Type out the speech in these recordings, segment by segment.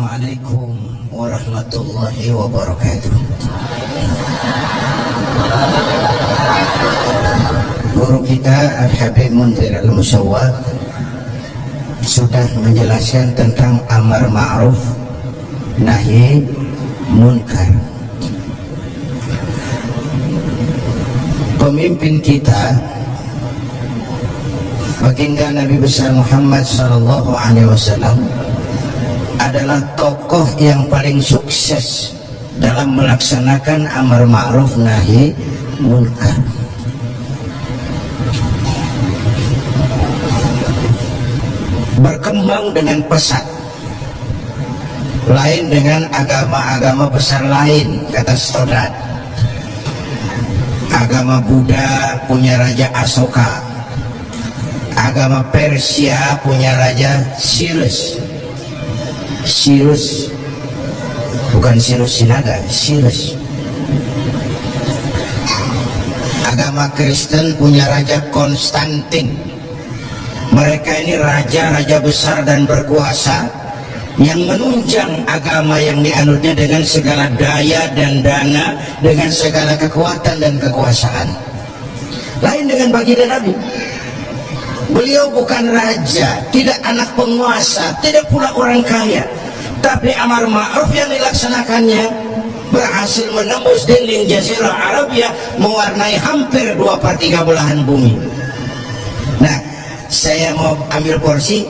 Assalamualaikum warahmatullahi wabarakatuh. Guru kita Al-Habib Munzir Al-Musawwad sudah menjelaskan tentang amar ma'ruf nahi munkar. Pemimpin kita baginda Nabi besar Muhammad sallallahu alaihi wasallam adalah tokoh yang paling sukses dalam melaksanakan amar ma'ruf nahi munkar. Berkembang dengan pesat, lain dengan agama-agama besar lain, kata Stoddard. Agama Buddha punya Raja Asoka, agama Persia punya Raja Cyrus, bukan Cyrus Sinaga, Cyrus. Agama Kristen punya Raja Konstantin. Mereka ini raja-raja besar dan berkuasa yang menunjang agama yang dianutnya dengan segala daya dan dana, dengan segala kekuatan dan kekuasaan. Lain dengan baginda Nabi. Beliau bukan raja, tidak anak penguasa, tidak pula orang kaya, tapi amar ma'ruf yang dilaksanakannya berhasil menembus dinding Jazirah Arabia, mewarnai hampir 2/3 belahan bumi. Nah, saya mau ambil porsi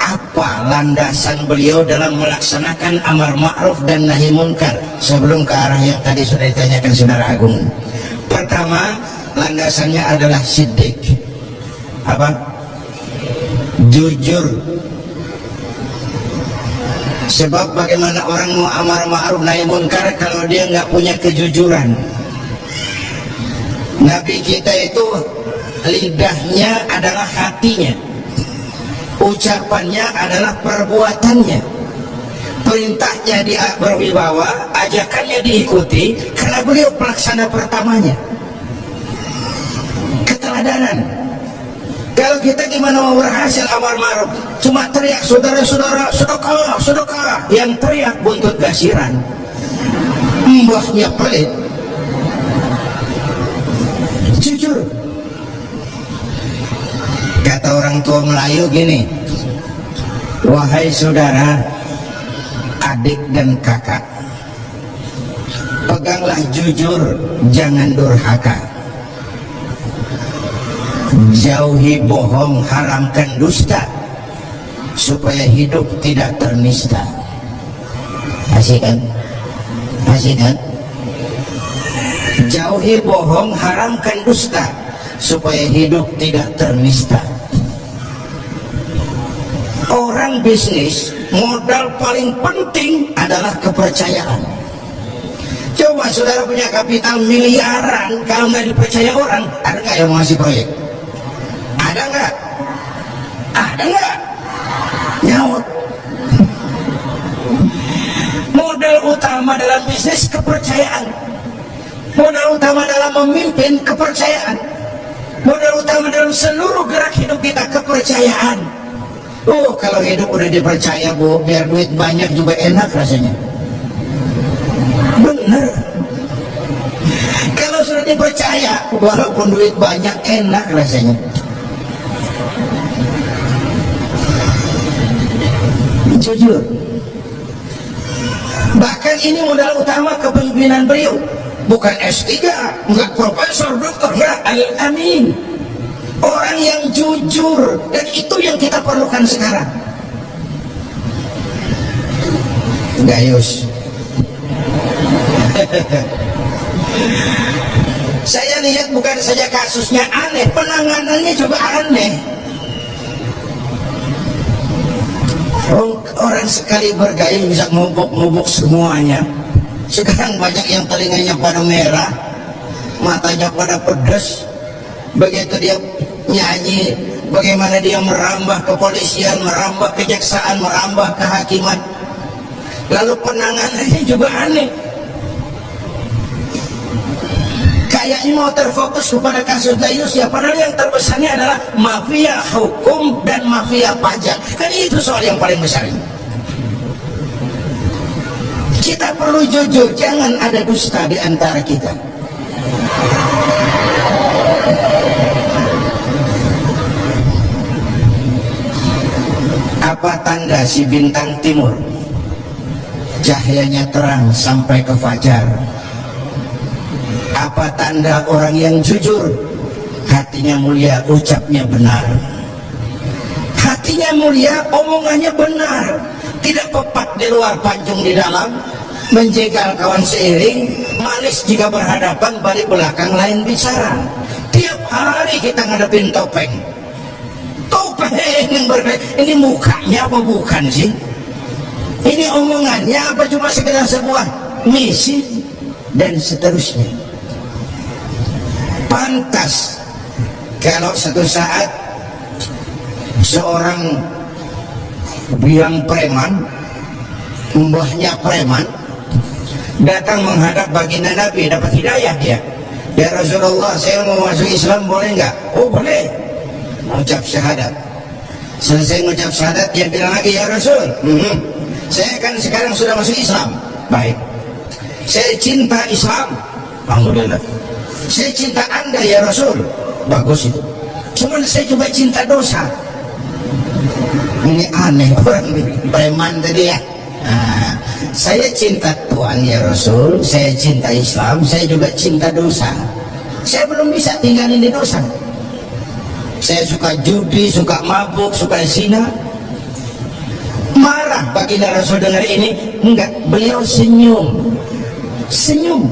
apa landasan beliau dalam melaksanakan amar ma'ruf dan nahi munkar sebelum ke arah yang tadi sudah ditanyakan Saudara Agung. Pertama, landasannya adalah siddiq. Apa? Jujur. Sebab bagaimana orang mau amar ma'ruf nahi munkar kalau dia nggak punya kejujuran? Nabi kita itu lidahnya adalah hatinya, ucapannya adalah perbuatannya, perintahnya dia berwibawa, ajakannya diikuti karena beliau pelaksana pertamanya. Keteladanan. Kalau kita gimana mau berhasil amar ma'ruf? Cuma teriak saudara-saudara sedekah, sedekah, yang teriak buntut gasiran, mbahnya pelit. Jujur. Kata orang tua Melayu gini, wahai saudara, adik dan kakak, peganglah jujur, jangan durhaka. Jauhi bohong, haramkan dusta, supaya hidup tidak ternista. Asik kan? Asik kan? Jauhi bohong, haramkan dusta, supaya hidup tidak ternista. Orang bisnis, modal paling penting adalah kepercayaan. Coba saudara punya kapital miliaran, kalau nggak dipercaya orang, ada nggak yang mau ngasih proyek? Ada nggak? Ada nggak? Nyaut. Modal utama dalam bisnis kepercayaan. Modal utama dalam memimpin kepercayaan. Modal utama dalam seluruh gerak hidup kita kepercayaan. Kalau hidup udah dipercaya Bu, biar duit banyak juga enak rasanya. Bener. Kalau sudah dipercaya, walaupun duit banyak enak rasanya. Jujur. Bahkan ini modal utama kepemimpinan beliau. Bukan S3, enggak profesor, doktor, enggak, al-amin. Orang yang jujur, dan itu yang kita perlukan sekarang. Gayus. Saya lihat bukan saja kasusnya aneh, penanganannya juga aneh. Orang sekali bergaya bisa ngubuk-ngubuk semuanya. Sekarang banyak yang telinganya pada merah, matanya pada pedas. Begitu dia nyanyi, bagaimana dia merambah kepolisian, merambah kejaksaan, merambah kehakiman. Lalu penanganannya juga aneh. Kayaknya mau terfokus kepada kasus Gayus, ya padahal yang terbesarnya adalah mafia hukum dan mafia pajak. Kan itu soal yang paling besar ini. Kita perlu jujur, jangan ada dusta di antara kita. Apa tanda si bintang timur cahayanya terang sampai ke fajar? Apa tanda orang yang jujur? Hatinya mulia, ucapnya benar. Hatinya mulia, omongannya benar, tidak pepat di luar, pancung di dalam, menjegal kawan seiring, manis jika berhadapan, balik belakang lain bicara. Tiap hari kita ngadepin topeng yang berbeda. Ini mukanya apa bukan sih? Ini omongannya apa cuma sekedar sebuah misi dan seterusnya. Pantas kalau satu saat seorang biang preman, mbahnya preman, datang menghadap baginda Nabi, dapat hidayah dia. Ya Rasulullah, saya mau masuk Islam, boleh nggak? Oh boleh. Ucap syahadat. Selesai mengucap syahadat, dia bilang lagi, ya Rasul, saya kan sekarang sudah masuk Islam. Baik, saya cinta Islam, alhamdulillah. Saya cinta Anda ya Rasul, bagus itu. Cuman saya juga cinta dosa. Ini aneh orang preman tadi ya. Saya cinta Tuhan ya Rasul, saya cinta Islam, saya juga cinta dosa. Saya belum bisa tinggalin di dosa. Saya suka judi, suka mabuk, suka zina. Marah baginda Rasul dengar ini. Enggak, beliau senyum. Senyum.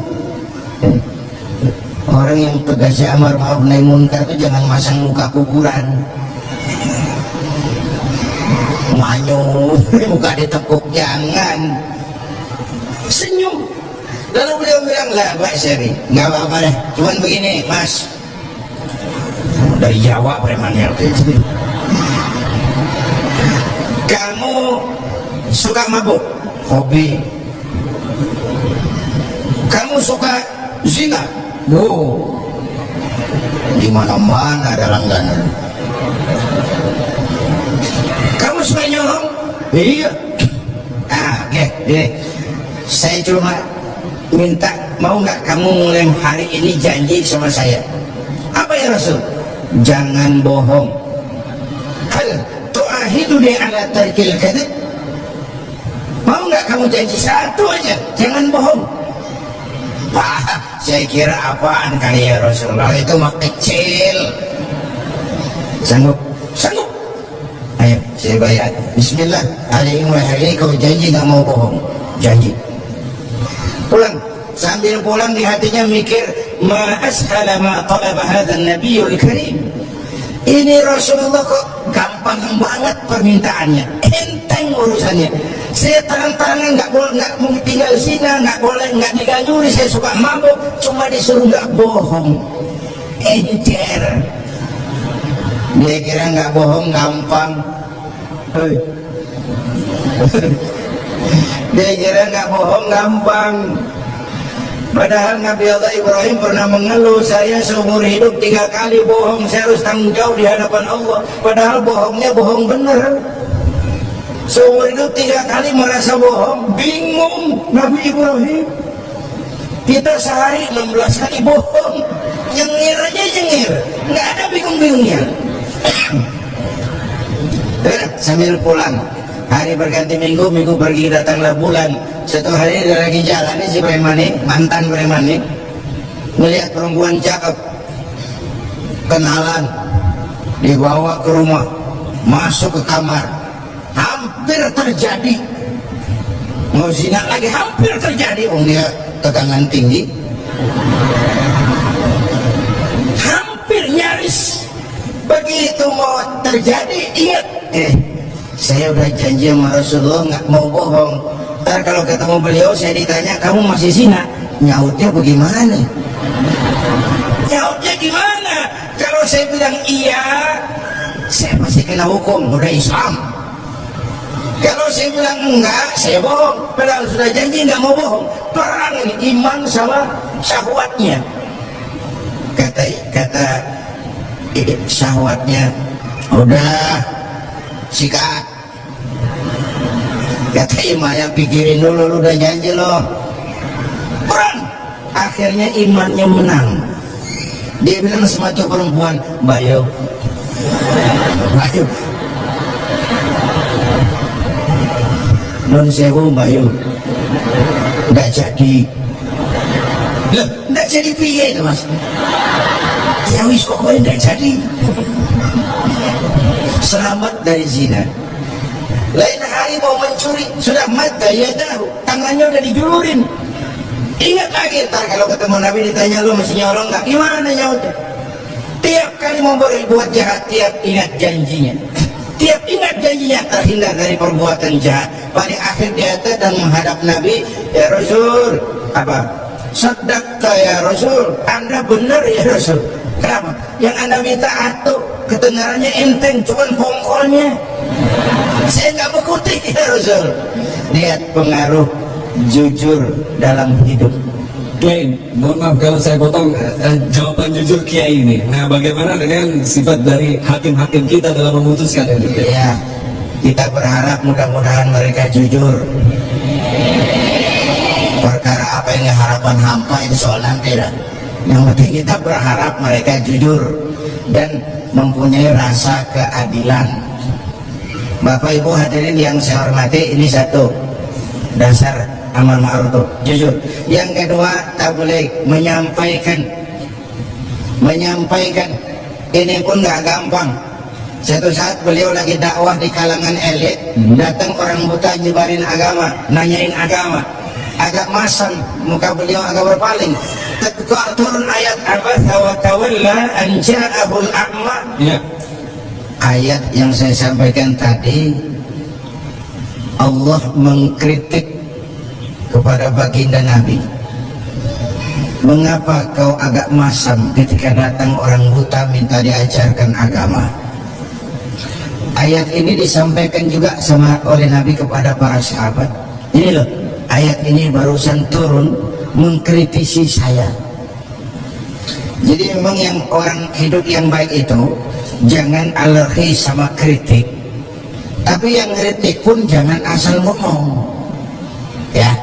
Orang yang tegasnya amar ma'ruf nahi munkar itu jangan masang muka kuburan. Manyuh, muka ditekuk, jangan. Senyum. Lalu beliau bilang, lah Pak Syari, nggak apa-apa deh, cuman begini Mas, dari Jawa premannya itu. Kamu suka mabuk, hobi. Kamu suka zina, di mana-mana ada langganan. Kamu suka nyolong, iya. Saya cuma minta, mau nggak kamu mulai hari ini janji sama saya? Apa ya Rasul? Jangan bohong. Hal tu'ahiduni ala tarkil kadzib. Mau nggak kamu janji satu aja, jangan bohong? Wah, saya kira apaan kali ya Rasulullah, itu mah kecil. Sanggup? Sanggup. Ayo, saya bayar. Bismillah, hari ini kau janji nggak mau bohong. Janji. Pulang, sambil pulang di hatinya mikir, ma ashala ma talaba hadzal nabiyul karim. Ini Rasulullah kok gampang banget permintaannya, enteng urusannya. Saya terang-terangan nggak boleh, nggak mau tinggal zina, nggak boleh, nggak diganyuri, saya suka mabuk, cuma disuruh nggak bohong. Encer. Dia kira nggak bohong gampang. Dia kira nggak bohong gampang. Padahal Nabi Allah Ibrahim pernah mengeluh, saya seumur hidup 3 kali bohong, saya harus tanggung jawab di hadapan Allah. Padahal bohongnya bohong bener. Seumur hidup 3 kali merasa bohong, bingung Nabi Ibrahim. Kita sehari 16 kali bohong, nyengir aja nyengir, nggak ada bingung-bingungnya. Sambil pulang, hari berganti minggu, minggu pergi, datanglah bulan. Satu hari dia lagi jalan si preman ini, mantan preman ini, melihat perempuan cakep, kenalan, dibawa ke rumah, masuk ke kamar, hampir terjadi, mau zina lagi, hampir terjadi. Dia tegangan tinggi, hampir nyaris. Begitu mau terjadi, ingat, saya udah janji sama Rasulullah nggak mau bohong. Ntar kalau ketemu beliau saya ditanya, kamu masih zina? Nyautnya bagaimana? Nyautnya gimana? Kalau saya bilang iya, saya pasti kena hukum, udah Islam. Kalau saya bilang enggak, saya bohong. Padahal sudah janji nggak mau bohong. Perang ini iman sama syahwatnya. Kata syahwatnya, udah sikat. Kata Imam, yang pikirin dulu, lu udah janji lo. Perang. Akhirnya imannya menang. Dia bilang sama tuh perempuan, Bayu, Bayu, non sewu Bayu, nggak jadi. Loh, nggak jadi piye itu mas? Ya wis kok nggak jadi. Selamat dari zina. Lain hari mau mencuri, sudah mata ya tahu, tangannya udah dijulurin. Ingat lagi, ntar kalau ketemu Nabi ditanya lu masih nyolong nggak? Gimana nyautnya? Tiap kali mau berbuat jahat, tiap ingat janjinya. Tiap ingat janjinya terhindar dari perbuatan jahat. Pada akhir dia dan menghadap Nabi, ya Rasul, apa? Sadaqta ya Rasul, Anda benar ya Rasul. Kenapa? Yang Anda minta atuh, kedengarannya enteng, cuman bongkolnya. Saya nggak mengikuti ya Rasul. Lihat pengaruh jujur dalam hidup. Kiai, mohon maaf kalau saya potong jawaban jujur Kiai ini. Nah, bagaimana dengan sifat dari hakim-hakim kita dalam memutuskan itu? Ya, kita berharap mudah-mudahan mereka jujur. Perkara apa yang harapan hampa itu soal nanti lah. Yang penting kita berharap mereka jujur dan mempunyai rasa keadilan. Bapak Ibu hadirin yang saya hormati, ini satu dasar amal ma'ruf, jujur. Yang kedua, tak boleh menyampaikan ini pun nggak gampang. Satu saat beliau lagi dakwah di kalangan elit, datang orang buta nyebarin agama, nanyain agama, agak masam, muka beliau agak berpaling. Ketika turun ayat abasa wa tawalla an ja'ahul a'ma, Ya. ayat yang saya sampaikan tadi, Allah mengkritik kepada baginda Nabi, mengapa kau agak masam ketika datang orang buta minta diajarkan agama. Ayat ini disampaikan juga oleh Nabi kepada para sahabat. Ini loh, ayat ini barusan turun mengkritisi saya. Jadi memang yang orang hidup yang baik itu jangan alergi sama kritik, tapi yang kritik pun jangan asal ngomong, ya.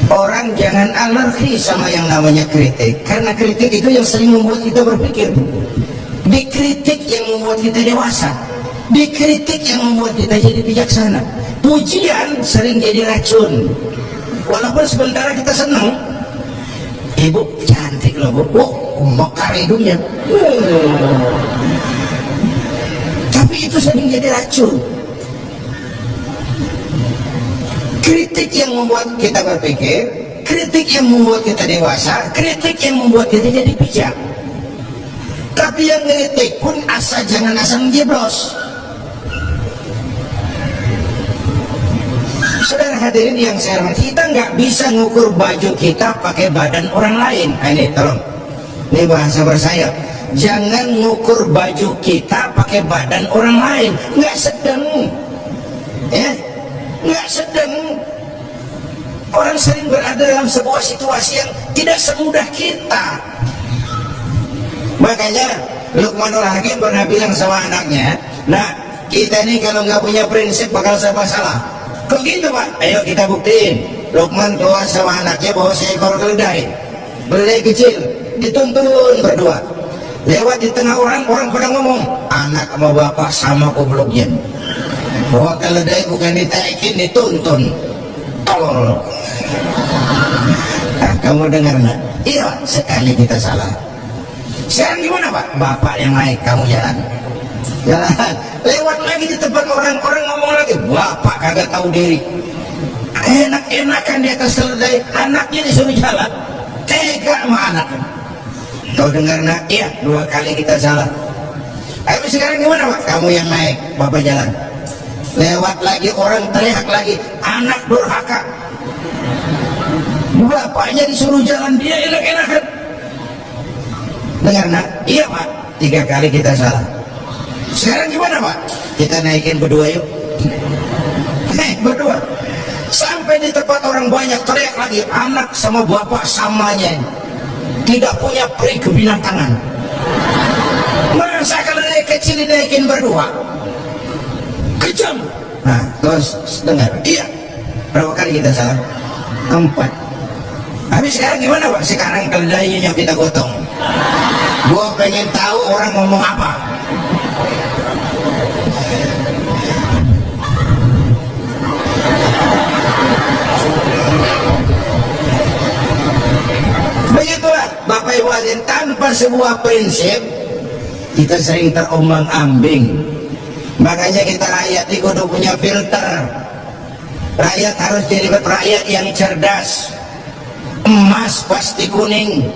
Orang jangan alergi sama yang namanya kritik, karena kritik itu yang sering membuat kita berpikir. Dikritik yang membuat kita dewasa, dikritik yang membuat kita jadi bijaksana. Pujian sering jadi racun. Walaupun sementara kita senang, ibu cantik loh bu, mekar hidungnya, tapi itu sering jadi racun. Kritik yang membuat kita berpikir, kritik yang membuat kita dewasa, kritik yang membuat kita jadi bijak. Tapi yang kritik pun jangan asal jeblos. Saudara hadirin yang saya hormati, kita nggak bisa ngukur baju kita pakai badan orang lain. Nah, ini tolong, ini bahasa bersayap. Jangan ngukur baju kita pakai badan orang lain. Nggak sedang, ya, nggak sedang. Orang sering berada dalam sebuah situasi yang tidak semudah kita. Makanya Luqmanul Hakim pernah bilang sama anaknya, nah kita ini kalau nggak punya prinsip bakal serba salah. Kok gitu pak? Ayo kita buktiin. Luqman tua sama anaknya bawa seekor keledai kecil, dituntun berdua. Lewat di tengah orang pada ngomong, anak sama bapak sama gobloknya. Bawa keledai bukan ditaikin, dituntun. Tolol. Nah, kamu dengar nggak? Iya, sekali kita salah. Sekarang gimana pak? Bapak yang naik, kamu jalan. Lewat lagi di tempat orang ngomong lagi, bapak kagak tahu diri. Enak-enakan di atas keledai, anaknya disuruh jalan. Tega sama anaknya. Kau dengar nak? Iya, 2 kali kita salah. Ayo sekarang gimana pak? Kamu yang naik, bapak jalan. Lewat lagi orang teriak lagi, anak durhaka. Bapaknya disuruh jalan, dia enak-enakan. Dengar nak? Iya pak, 3 kali kita salah. Sekarang gimana pak? Kita naikin berdua yuk. Naik berdua. Sampai di tempat orang banyak teriak lagi, anak sama bapak samanya, tidak punya peri kebinatangan. Masa kalau naik kecil dinaikin berdua? Islam. Nah, terus dengar, iya. Berapa kali kita salah? 4. Habis sekarang gimana Pak? Sekarang keledainya yang kita gotong. Gua pengen tahu orang ngomong apa. Begitulah Bapak Ibu hadirin, tanpa sebuah prinsip kita sering terombang-ambing. Makanya kita rakyat itu kudu punya filter. Rakyat harus jadi rakyat yang cerdas. Emas pasti kuning,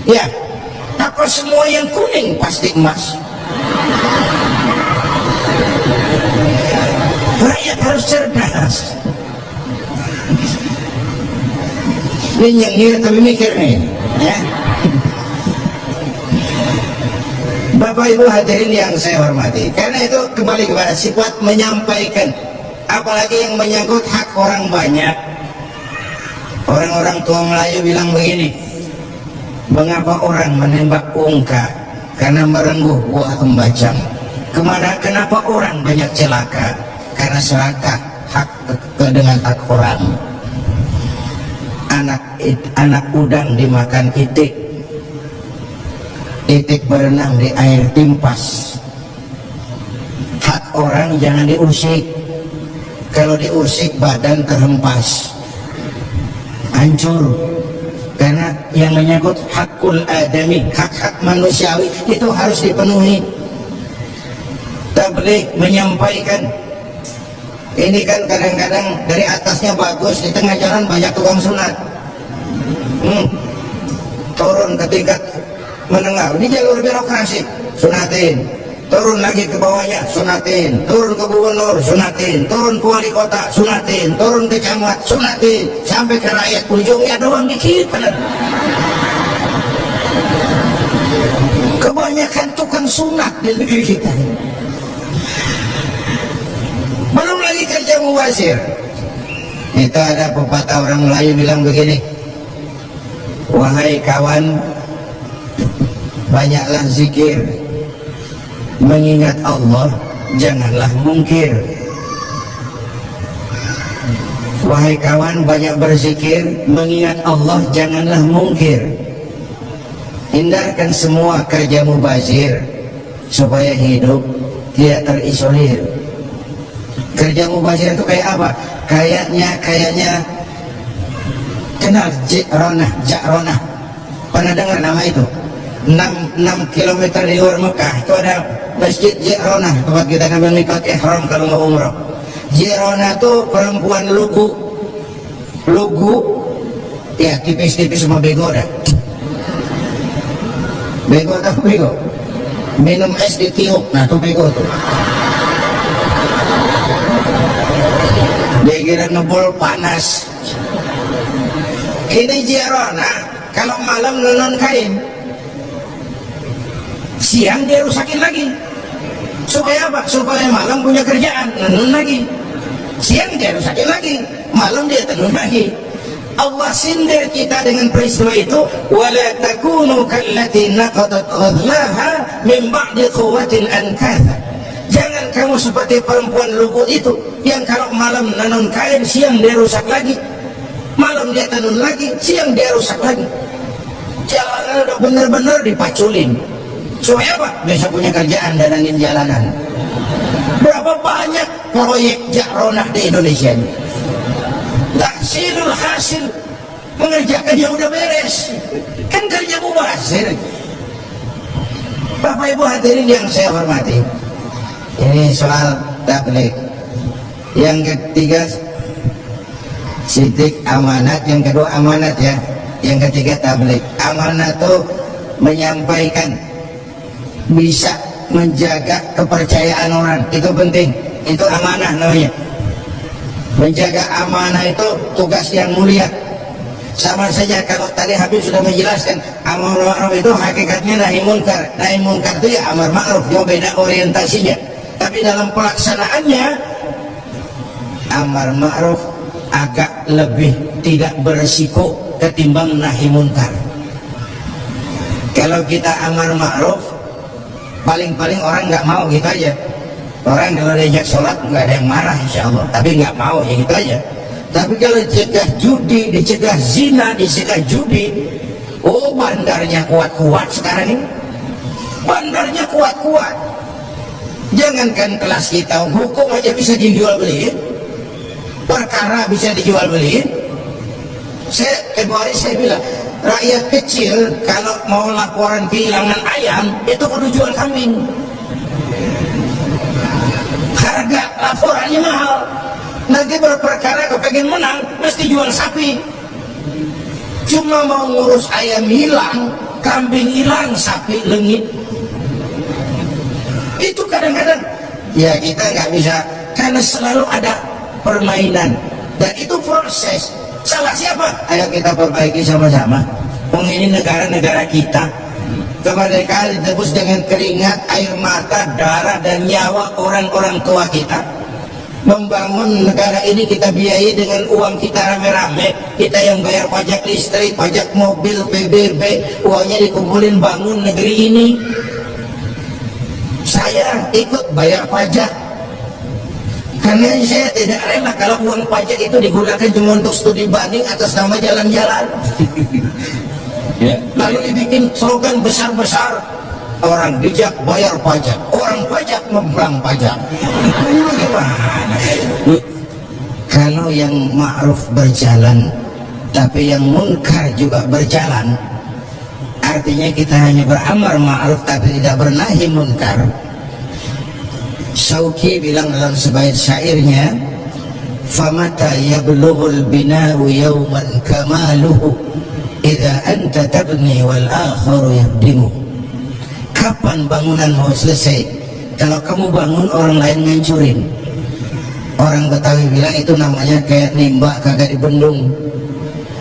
ya. Apa semua yang kuning pasti emas. Rakyat harus cerdas. Ini nyengir tapi mikir nih, ya. Bapak Ibu hadirin yang saya hormati, karena itu kembali kepada sifat menyampaikan, apalagi yang menyangkut hak orang banyak. Orang-orang tua Melayu bilang begini, mengapa orang menembak ungka? Karena merengguh buah embacang. Kenapa orang banyak celaka? Karena serakah hak dengan hak orang. Anak udang dimakan itik, itik berenang di air timpas. Hak orang jangan diusik. Kalau diusik badan terhempas, hancur. Karena yang menyangkut hakul adami, hak-hak manusiawi itu harus dipenuhi. Tabligh menyampaikan ini kan kadang-kadang dari atasnya bagus, di tengah jalan banyak tukang sunat. Turun ke tingkat menengah, ini jalur birokrasi, sunatin. Turun lagi ke bawahnya, sunatin. Turun ke gubernur, sunatin. Turun ke wali kota, sunatin. Turun ke camat, sunatin. Sampai ke rakyat, ujungnya doang dikit. Kebanyakan tukang sunat di negeri kita. Belum lagi kerja mubazir. Itu ada pepatah orang Melayu bilang begini, wahai kawan, banyaklah zikir, mengingat Allah, janganlah mungkir. Wahai kawan, banyak berzikir, mengingat Allah, janganlah mungkir. Hindarkan semua kerja mubazir supaya hidup tidak terisolir. Kerja mubazir itu kayak apa? Kayaknya kenal Ja'ronah. Pernah dengar nama itu? 6 km di luar Mekah itu ada Masjid Ja'ronah, tempat kita ngambil mikot ihram kalau mau umrah. Ja'ronah itu perempuan lugu ya, tipis-tipis sama bego dah. Bego tahu bego? Minum es ditiup, nah itu bego tuh. Dia kira ngebul panas. Ini Ja'ronah kalau malam nenon kain, siang dia rusakin lagi. Supaya apa? Supaya malam punya kerjaan, tenun lagi. Siang dia rusakin lagi, malam dia tenun lagi. Allah sindir kita dengan peristiwa itu. Wala takunu kallati naqadat ghadlaha min ba'di quwwatin ankatha. Jangan kamu seperti perempuan lugu itu yang kalau malam tenun kain, siang dia rusak lagi. Malam dia tenun lagi, siang dia rusak lagi. Jalanan udah bener-bener dipaculin. Supaya apa? Besok punya kerjaan danangin jalanan. Berapa banyak proyek Ja'ronah di Indonesia ini? Tahsilul hasil, mengerjakannya udah beres. Kan kerja mubazir. Bapak Ibu hadirin yang saya hormati, ini soal tabligh. Yang ketiga sidik amanat, yang kedua amanat ya. Yang ketiga tabligh. Amanat itu menyampaikan, bisa menjaga kepercayaan orang, itu penting, itu amanah namanya. Menjaga amanah itu tugas yang mulia. Sama saja kalau tadi Habib sudah menjelaskan, amar ma'ruf itu hakikatnya nahi munkar. Nahi munkar itu ya amar ma'ruf, dia beda orientasinya. Tapi dalam pelaksanaannya amar ma'ruf agak lebih tidak beresiko ketimbang nahi munkar. Kalau kita amar ma'ruf, paling-paling orang nggak mau gitu aja. Orang kalau diajak sholat nggak ada yang marah insya Allah, tapi nggak mau ya gitu aja. Tapi kalau dicegah judi, dicegah zina, dicegah judi, oh bandarnya kuat-kuat sekarang ini. Bandarnya kuat-kuat. Jangankan kelas kita, hukum aja bisa dijual beliin, perkara bisa dijual beliin. Kemarin saya bilang, rakyat kecil kalau mau laporan kehilangan ayam itu kudu jual kambing. Harga laporannya mahal. Nanti berperkara kepengen menang mesti jual sapi. Cuma mau ngurus ayam hilang, kambing hilang, sapi lengit. Itu kadang-kadang ya kita nggak bisa, karena selalu ada permainan dan itu proses. Salah siapa? Ayo kita perbaiki sama-sama. Ini negara-negara kita, kemerdekaan ditebus dengan keringat, air mata, darah dan nyawa orang-orang tua kita. Membangun negara ini kita biayai dengan uang kita rame-rame. Kita yang bayar pajak listrik, pajak mobil, PBB, uangnya dikumpulin bangun negeri ini. Saya ikut bayar pajak karena saya tidak rela kalau uang pajak itu digunakan cuma untuk studi banding atas nama jalan-jalan. Lalu dibikin slogan besar-besar, orang bijak bayar pajak, orang pajak membelang pajak. Gimana? Kalau yang ma'ruf berjalan tapi yang munkar juga berjalan, artinya kita hanya beramar ma'ruf tapi tidak bernahi munkar. Syauqi bilang dalam sebaik syairnya, famata yablughul bina'u yawman kamaluhu idza anta tabni wal akharu yabdimu. Kapan bangunan mau selesai? Kalau kamu bangun orang lain ngancurin. Orang Betawi bilang itu namanya kayak nimba kagak dibendung.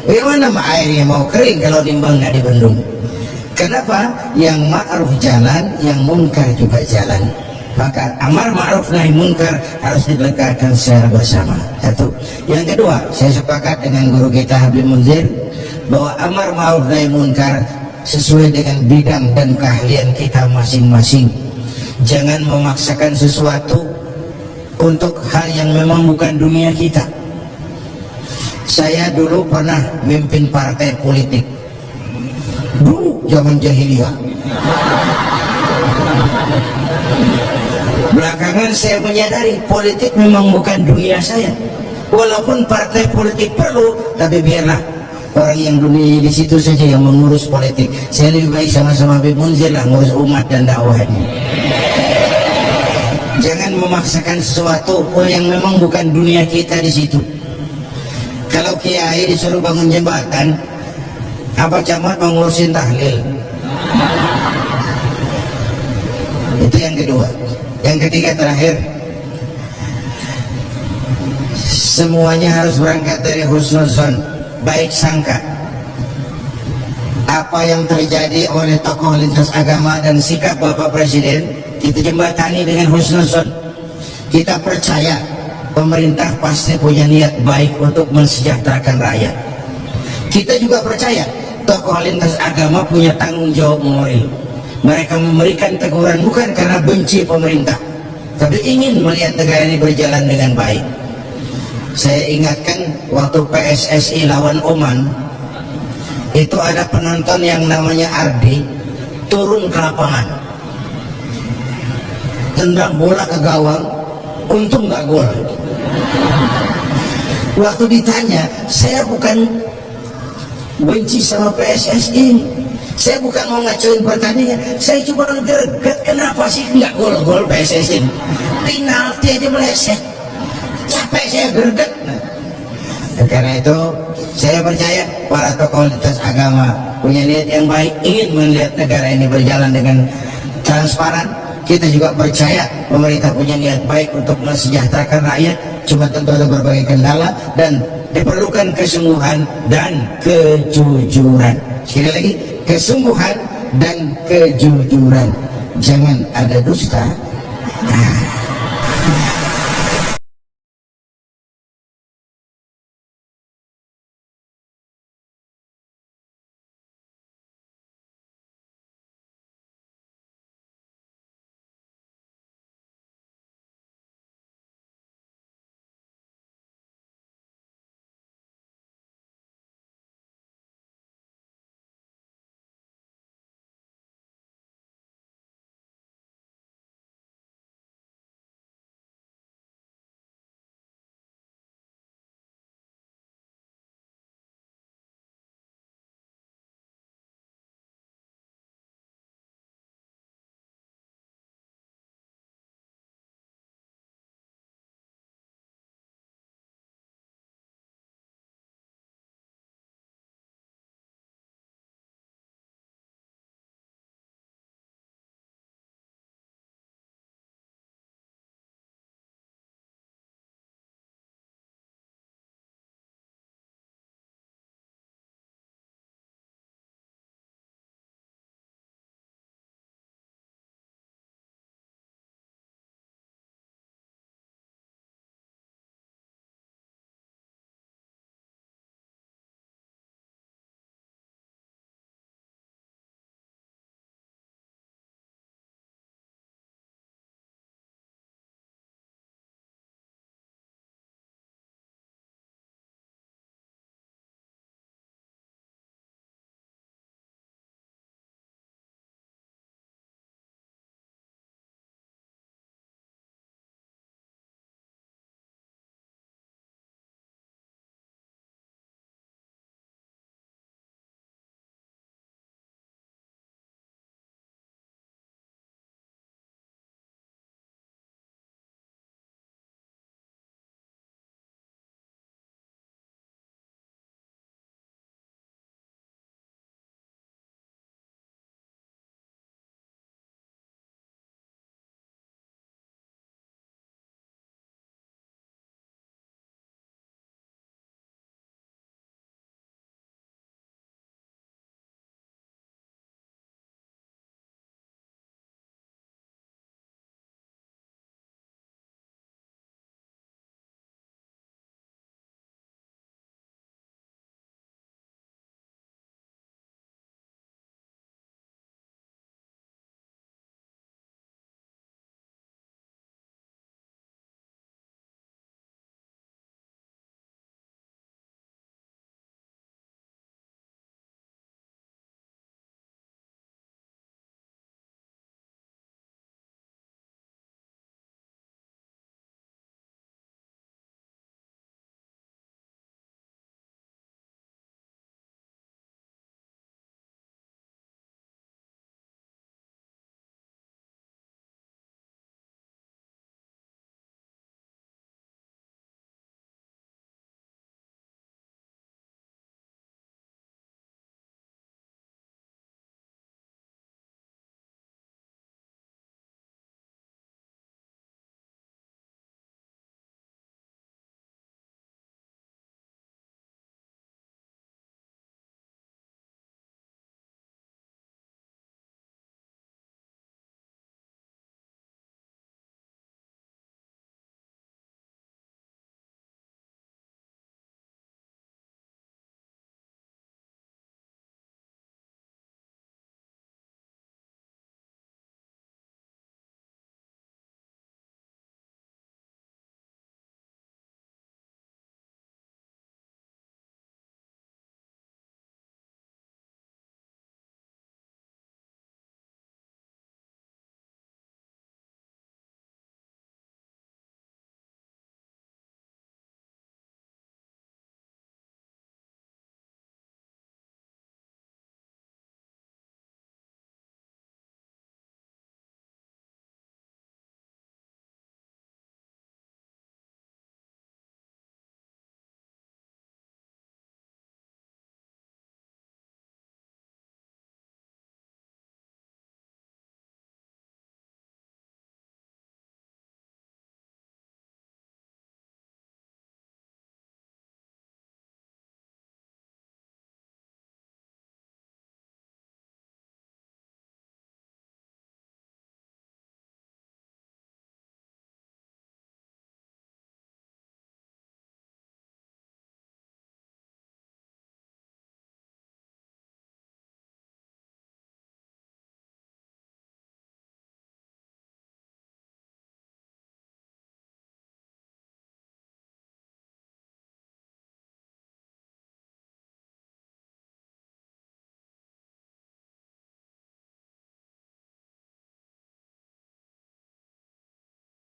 Bagaimana airnya mau kering kalau nimba nggak dibendung? Kenapa? Yang ma'ruf jalan, yang munkar juga jalan. Maka amar ma'ruf nahi munkar harus diletakkan secara bersama. Satu. Yang kedua, saya sepakat dengan guru kita Habib Munzir bahwa amar ma'ruf nahi munkar sesuai dengan bidang dan keahlian kita masing-masing. Jangan memaksakan sesuatu untuk hal yang memang bukan dunia kita. Saya dulu pernah memimpin partai politik dulu zaman jahiliyah. Belakangan saya menyadari politik memang bukan dunia saya. Walaupun partai politik perlu, tapi biarlah orang yang dunia di situ saja yang mengurus politik. Saya lebih baik sama-sama Habib Munzir lah ngurus umat dan dakwah ini. Jangan memaksakan sesuatu yang memang bukan dunia kita di situ. Kalau kiai disuruh bangun jembatan, apa camat mengurusin tahlil? Itu yang kedua. Yang ketiga terakhir, semuanya harus berangkat dari husnuzon, baik sangka. Apa yang terjadi oleh tokoh lintas agama dan sikap Bapak Presiden kita jembatani dengan husnuzon. Kita percaya pemerintah pasti punya niat baik untuk mensejahterakan rakyat. Kita juga percaya tokoh lintas agama punya tanggung jawab moral. Mereka memberikan teguran bukan karena benci pemerintah, tapi ingin melihat negara ini berjalan dengan baik. Saya ingatkan waktu PSSI lawan Oman, itu ada penonton yang namanya Ardi turun ke lapangan, tendang bola ke gawang, untung nggak gol. Waktu ditanya, saya bukan benci sama PSSI, saya bukan mau ngacuin pertandingan, saya cuma greget kenapa sih nggak gol-gol PSSI, penalti aja meleset, capek saya greget. Karena itu saya percaya para tokoh lintas agama punya niat yang baik, ingin melihat negara ini berjalan dengan transparan. Kita juga percaya pemerintah punya niat baik untuk mensejahterakan rakyat, cuma tentu ada berbagai kendala dan diperlukan kesungguhan dan kejujuran. Sekali lagi, kesungguhan dan kejujuran, jangan ada dusta.